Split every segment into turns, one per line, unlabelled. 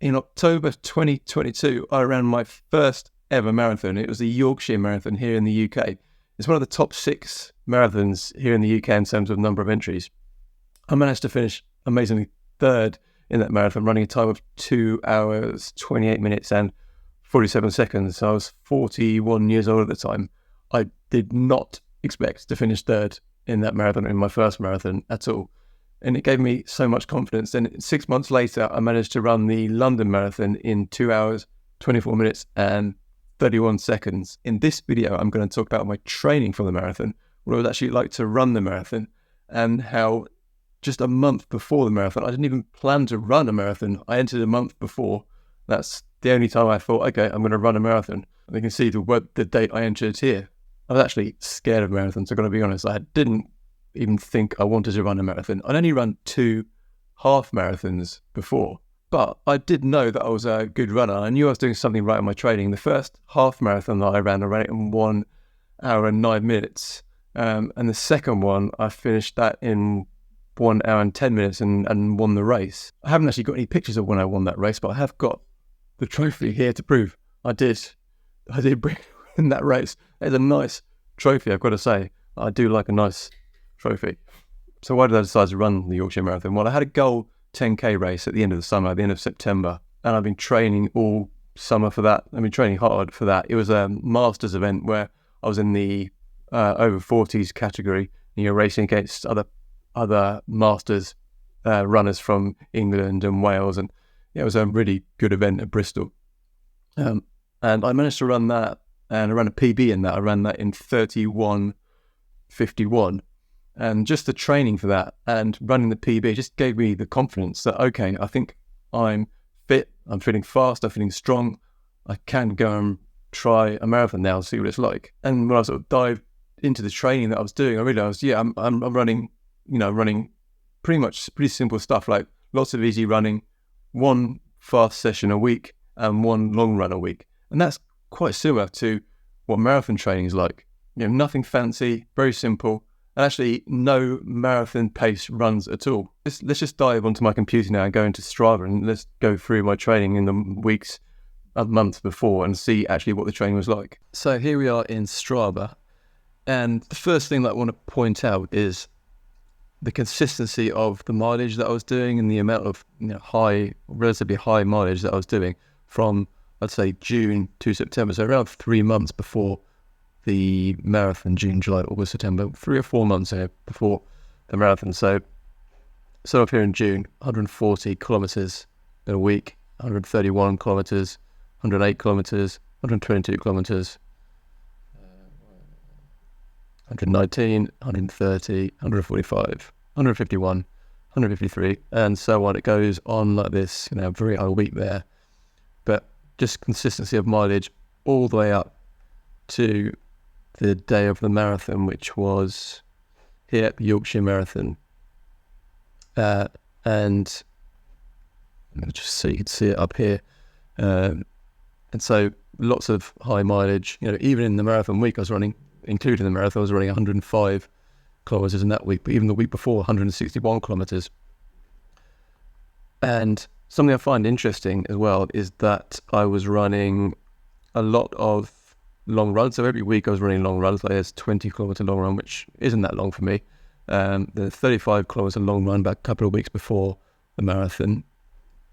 In October 2022, I ran my first ever marathon. It was the Yorkshire Marathon here in the UK. It's one of the top 6 marathons here in the UK in terms of number of entries. I managed to finish amazingly third in that marathon, running a time of 2 hours, 28 minutes and 47 seconds. I was 41 years old at the time. I did not expect to finish third in that marathon, in my first marathon at all. And it gave me so much confidence. Then 6 months later, I managed to run the London Marathon in 2 hours, 24 minutes and 31 seconds. In this video, I'm going to talk about my training for the marathon, what it was actually like to run the marathon, and how just a month before the marathon, I didn't even plan to run a marathon. I entered a month before. That's the only time I thought, okay, I'm going to run a marathon. And you can see the date I entered here. I was actually scared of marathons, I've got to be honest. I didn't even think I wanted to run a marathon. I'd only run 2 half marathons before, but I did know that I was a good runner. I knew I was doing something right in my training. The first half marathon that I ran it in 1 hour and 9 minutes. And the second one, I finished that in 1 hour and 10 minutes and won the race. I haven't actually got any pictures of when I won that race, but I have got the trophy here to prove I did win that race. It's a nice trophy, I've got to say. I do like a nice trophy. So why did I decide to run the Yorkshire Marathon? Well, I had a goal 10k race at the end of the summer, at the end of September, and I've been training all summer for that. I've been training hard for that. It was a masters event where I was in the over 40s category, and you're racing against other masters runners from England and Wales, and it was a really good event at Bristol. And I managed to run that, and I ran a PB in that. I ran that in 31:51. And just the training for that and running the PB just gave me the confidence that, okay, I think I'm fit, I'm feeling fast, I'm feeling strong. I can go and try a marathon now and see what it's like. And when I sort of dived into the training that I was doing, I realized, I'm running, running pretty simple stuff, like lots of easy running, 1 fast session a week and 1 long run a week. And that's quite similar to what marathon training is like. Nothing fancy, very simple. And actually no marathon pace runs at all. Let's just dive onto my computer now and go into Strava, and let's go through my training in the weeks and months before and see actually what the training was like. So here we are in Strava, and the first thing that I want to point out is the consistency of the mileage that I was doing and the amount of relatively high mileage that I was doing from, I'd say, June to September. So around 3 months before the marathon, June, July, August, September, 3 or 4 months before the marathon. So up here in June, 140 kilometers in a week, 131 kilometers, 108 kilometers, 122 kilometers, 119, 130, 145, 151, 153, and so on. It goes on like this, a very high week there. But just consistency of mileage all the way up to the day of the marathon, which was here at the Yorkshire Marathon. And just so you can see it up here. And so lots of high mileage. Even in the marathon week, I was running, including the marathon, I was running 105 kilometers in that week, but even the week before, 161 kilometers. And something I find interesting as well is that I was running a lot of long runs. So every week I was running long runs, like there's 20 kilometer long run, which isn't that long for me. The 35 kilometer long run about a couple of weeks before the marathon.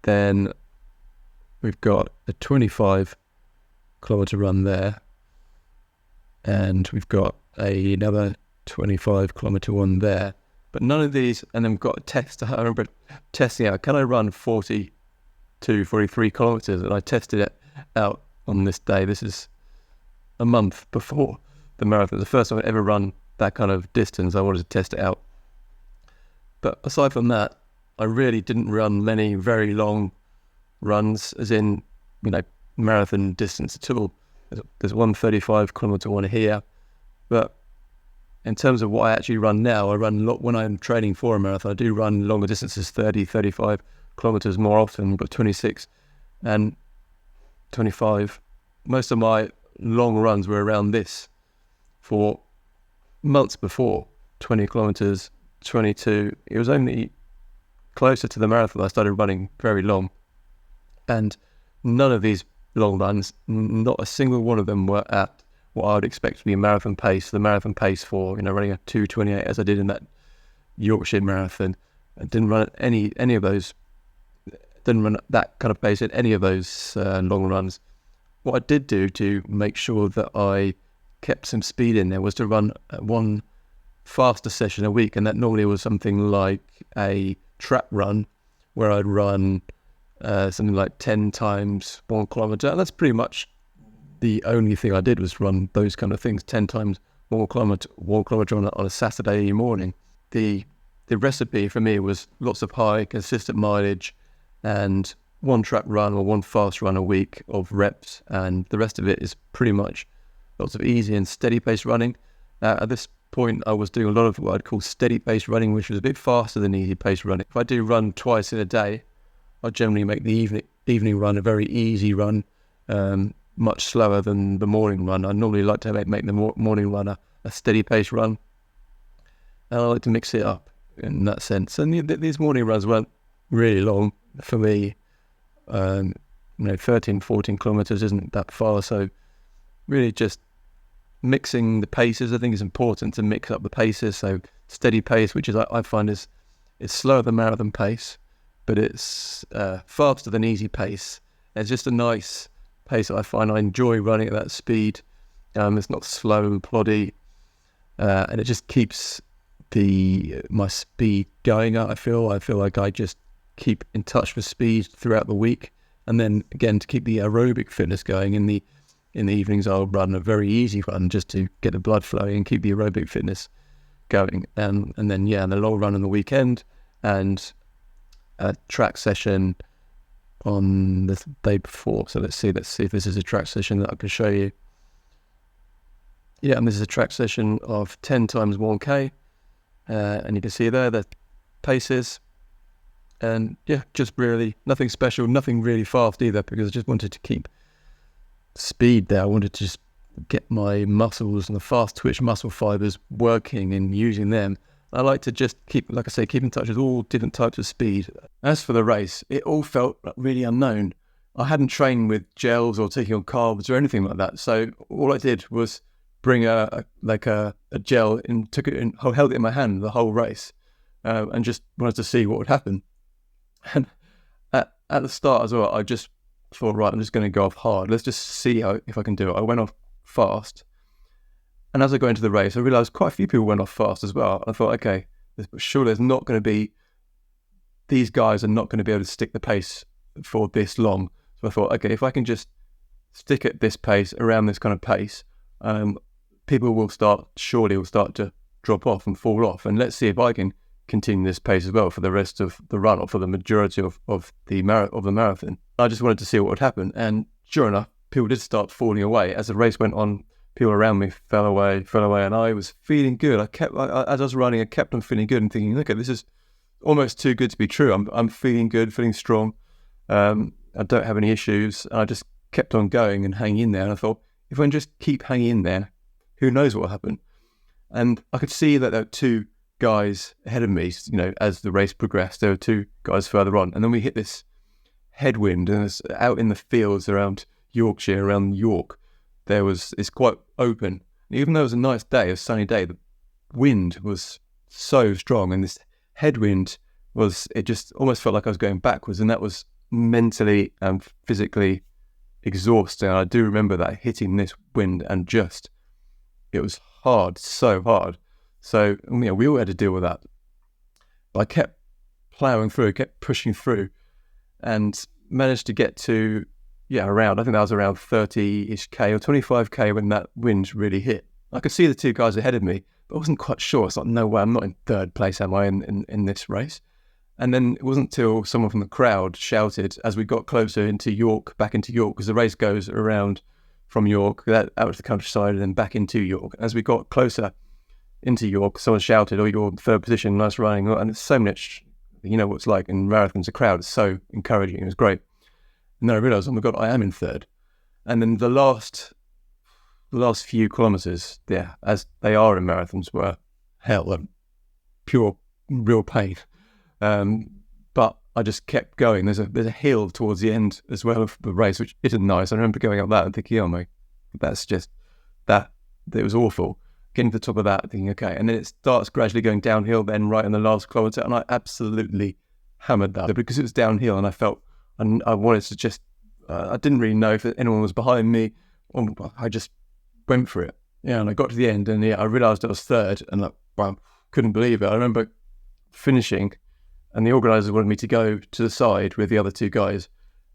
Then we've got a 25 kilometer run there, and we've got another 25 kilometer one there. But none of these, and then we've got a test. I remember testing out, can I run 42, 43 kilometers? And I tested it out on this day. This is a month before the marathon. The first time I'd ever run that kind of distance. I wanted to test it out. But aside from that, I really didn't run many very long runs, as in, marathon distance at all. There's 135 kilometer one here. But in terms of what I actually run now, I run a lot when I'm training for a marathon. I do run longer distances, 30, 35 kilometers more often, but 26 and 25. Most of my long runs were around this for months before, 20 kilometers, 22. It was only closer to the marathon I started running very long. And none of these long runs, not a single one of them were at what I would expect to be a marathon pace. The marathon pace for, running a 2:28 as I did in that Yorkshire Marathon. I didn't run any of those, didn't run that kind of pace in any of those long runs. What I did do to make sure that I kept some speed in there was to run one faster session a week, and that normally was something like a trap run where I'd run something like 10 times 1 kilometre. And that's pretty much the only thing I did, was run those kind of things, 10 times 1 kilometre on a Saturday morning. The recipe for me was lots of high consistent mileage and one trap run or one fast run a week of reps, and the rest of it is pretty much lots of easy and steady pace running. At this point I was doing a lot of what I'd call steady pace running, which was a bit faster than easy pace running. If I do run twice in a day, I generally make the evening run a very easy run, much slower than the morning run. I normally like to make the morning run a steady pace run, and I like to mix it up in that sense. And these morning runs weren't really long for me. 13, 14 kilometers isn't that far, so really just mixing the paces. I think it's important to mix up the paces. So steady pace, which is I find is slower than marathon pace, but it's faster than easy pace. It's just a nice pace that I find I enjoy running at that speed. It's not slow and ploddy, and it just keeps my speed going up. I feel like I just keep in touch with speed throughout the week, and then again to keep the aerobic fitness going in the evenings, I'll run a very easy run just to get the blood flowing and keep the aerobic fitness going, and then the long run on the weekend, and a track session on the day before. So let's see if this is a track session that I can show you. And this is a track session of 10 times 1k, and you can see there the paces. And just really nothing special, nothing really fast either, because I just wanted to keep speed there. I wanted to just get my muscles and the fast twitch muscle fibers working and using them. I like to just keep in touch with all different types of speed. As for the race, it all felt really unknown. I hadn't trained with gels or taking on carbs or anything like that. So all I did was bring a gel and took it and held it in my hand the whole race, and just wanted to see what would happen. And at the start as well, I just thought, right, I'm just going to go off hard. Let's just see if I can do it. I went off fast. And as I go into the race, I realised quite a few people went off fast as well. I thought, okay, surely there's not going to be, these guys are not going to be able to stick the pace for this long. So I thought, okay, if I can just stick at this pace, around this kind of pace, people will start to drop off and fall off. And let's see if I can continue this pace as well for the rest of the run, or for the majority of the marathon. I just wanted to see what would happen, and sure enough, people did start falling away as the race went on. People around me fell away, and I was feeling good. As I was running, I kept on feeling good and thinking, okay, this is almost too good to be true. I'm feeling good, feeling strong. I don't have any issues. And I just kept on going and hanging in there. And I thought, if I can just keep hanging in there, who knows what will happen? And I could see that there were two guys ahead of me, as the race progressed. There were two guys further on, and then we hit this headwind, and it's out in the fields around Yorkshire, around York. It's quite open. Even though it was a nice day, a sunny day, the wind was so strong, and this headwind it just almost felt like I was going backwards, and that was mentally and physically exhausting. I do remember that, hitting this wind, and it was hard, so hard. So, we all had to deal with that. But I kept ploughing through, kept pushing through, and managed to get to, I think that was around 30-ish K or 25K when that wind really hit. I could see the two guys ahead of me, but I wasn't quite sure. It's like, no way, I'm not in third place, am I, in this race? And then it wasn't until someone from the crowd shouted as we got closer back into York, because the race goes around from York, out to the countryside, and then back into York. As we got closer into York, someone shouted, "Oh, you're in third position, nice running." And it's so much, what it's like in marathons, a crowd is so encouraging. It was great. And then I realised, oh my God, I am in third. And then the last few kilometres, as they are in marathons, were hell, pure, real pain. But I just kept going. There's a hill towards the end as well of the race, which isn't nice. I remember going up that and thinking, oh my, that's just that. It was awful. Getting to the top of that, thinking, okay, and then it starts gradually going downhill. Then right in the last kilometre, and I absolutely hammered that because it was downhill, and I felt, and I wanted to just, I didn't really know if anyone was behind me. I just went for it. Yeah, and I got to the end, and I realised I was third, and I couldn't believe it. I remember finishing, and the organisers wanted me to go to the side with the other two guys,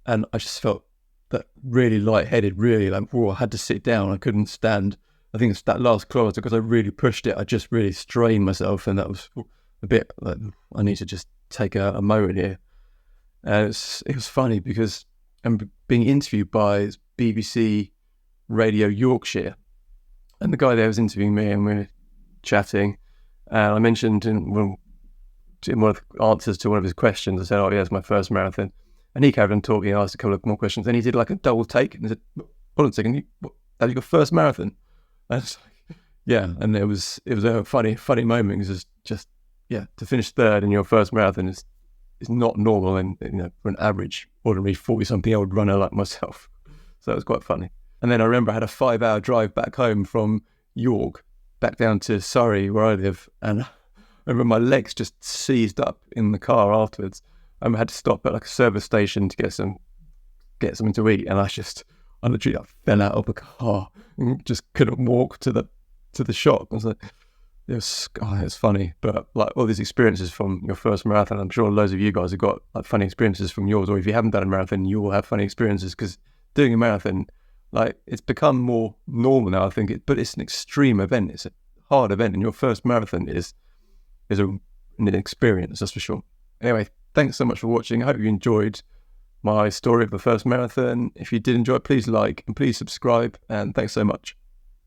and I just felt that really lightheaded, really like, I had to sit down. I couldn't stand. I think it's that last kilometre, because I really pushed it. I just really strained myself, and that was a bit like, I need to just take a moment here. And it was funny because I'm being interviewed by BBC Radio Yorkshire, and the guy there was interviewing me, and we were chatting, and I mentioned in one of the answers to one of his questions, I said, oh yeah, it's my first marathon. And he carried on talking, asked a couple of more questions, and he did like a double take, and he said, hold on a second, that's your first marathon? And I was like, yeah, and it was a funny moment, because just to finish third in your first marathon is not normal, and for an average ordinary 40-something-year-old runner like myself. So it was quite funny. And then I remember I had a 5-hour drive back home from York back down to Surrey, where I live, and I remember my legs just seized up in the car afterwards. I had to stop at like a service station to get something to eat, and I literally fell out of the car and just couldn't walk to the shop. I was like, it was funny, but like all these experiences from your first marathon, I'm sure loads of you guys have got like funny experiences from yours, or if you haven't done a marathon, you will have funny experiences, because doing a marathon, like, it's become more normal now, I think, but it's an extreme event. It's a hard event, and your first marathon is an experience, that's for sure. Anyway, thanks so much for watching. I hope you enjoyed my story of the first marathon. If you did enjoy it, please like and please subscribe, and thanks so much.